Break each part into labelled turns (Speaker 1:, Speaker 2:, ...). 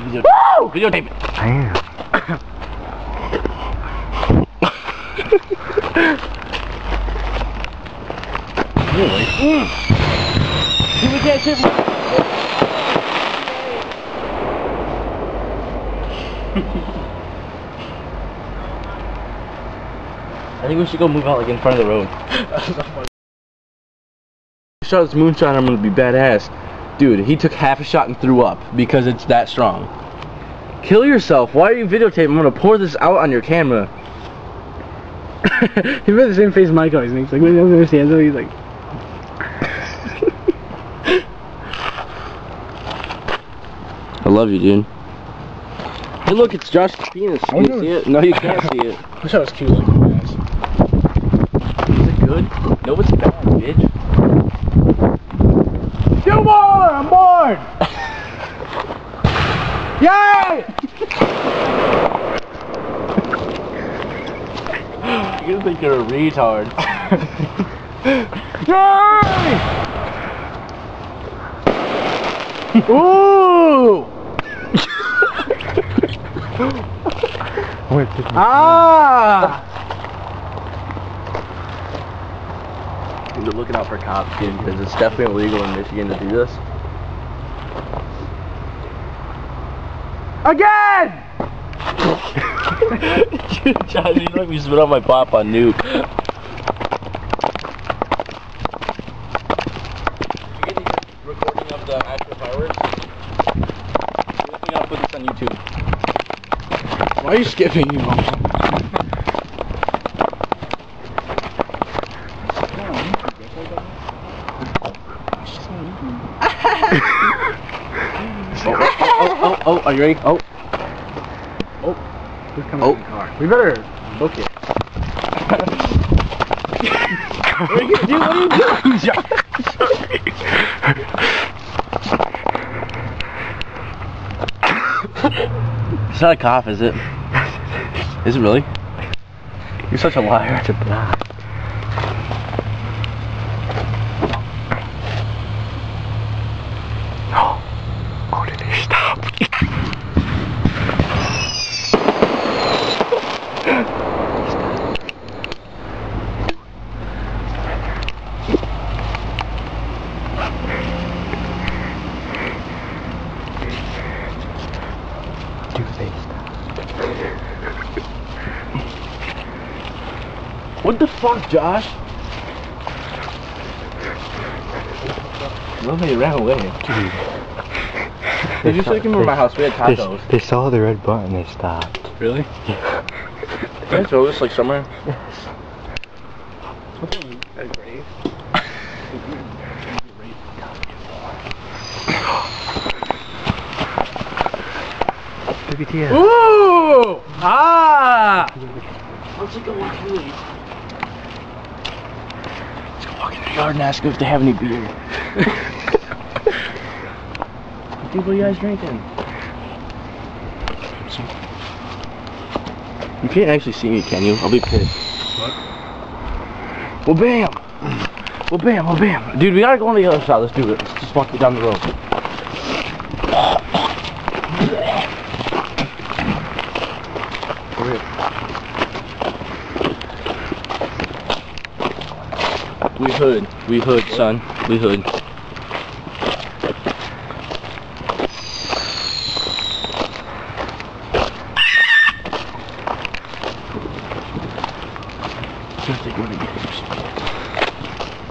Speaker 1: Videotape it.
Speaker 2: I am.
Speaker 1: Really? We can't ship. I think we should go move out like in front of the road. Shot this moonshine, I'm gonna be badass. Dude, he took half a shot and threw up because it's that strong. Kill yourself. Why are you videotaping? I'm gonna pour this out on your camera.
Speaker 2: He made the same face Mike always makes. Like when he doesn't understand, so he's like.
Speaker 1: I love you, dude. Hey, look, it's Josh's penis. Can you see it? No, you can't see it.
Speaker 2: I wish I was cute like you guys.
Speaker 1: Is it good? No, it's bad, bitch.
Speaker 2: Two more! I'm bored! Yay!
Speaker 1: You're gonna think you're a retard.
Speaker 2: Yay! Ooh! Ah!
Speaker 1: You're looking out for cops, dude, because it's definitely illegal in Michigan to do this.
Speaker 2: Again!
Speaker 1: Dude, Josh, you let me spit out my pop on Nuke. You get the recording of the actual fireworks? We gotta put this on YouTube.
Speaker 2: Why are you skipping, you know?
Speaker 1: Oh, are you ready? Oh.
Speaker 2: Who's coming in the car? We better book it.
Speaker 1: What are you doing, Josh? It's not a cough, is it? Is it really? You're such a liar.
Speaker 2: It's a blast. Oh, did they stop?
Speaker 1: What the fuck, Josh? Well, they ran away.
Speaker 2: Dude.
Speaker 1: Did you take him from my house? We had tacos.
Speaker 2: They saw the red button, they stopped.
Speaker 1: Really? Yeah. Can I throw this like somewhere?
Speaker 2: Yes. WTF.
Speaker 1: Ooh! Ah! Let's go walk in the Let's go walk in the yard and ask if they have any beer. Dude, what are you guys drinking? You can't actually see me, can you? I'll be pissed.
Speaker 2: What?
Speaker 1: Well, bam! Well, bam, well, bam. Dude, we gotta go on the other side. Let's do it. Let's just walk down the road. We hood, son. We hood.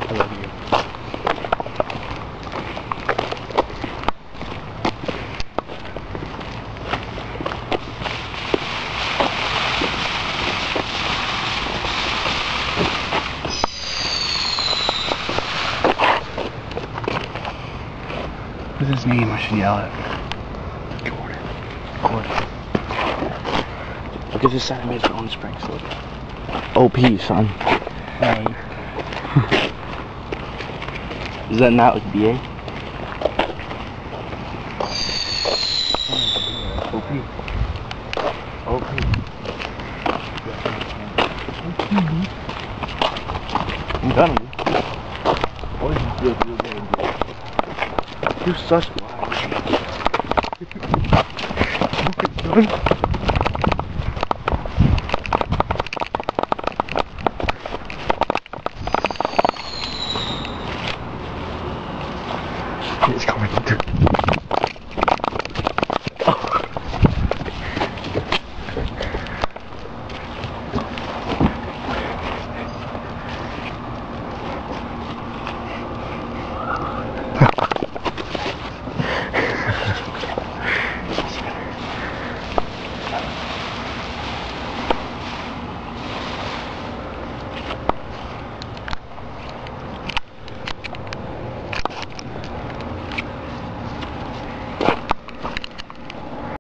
Speaker 2: I love you. What's his name? I should yell it. Gordon.
Speaker 1: Look at this side I made for own springs. Look. OP, son. Is that not like BA? OP. I'm done. Always feel good. You're such a liar.
Speaker 2: It's coming.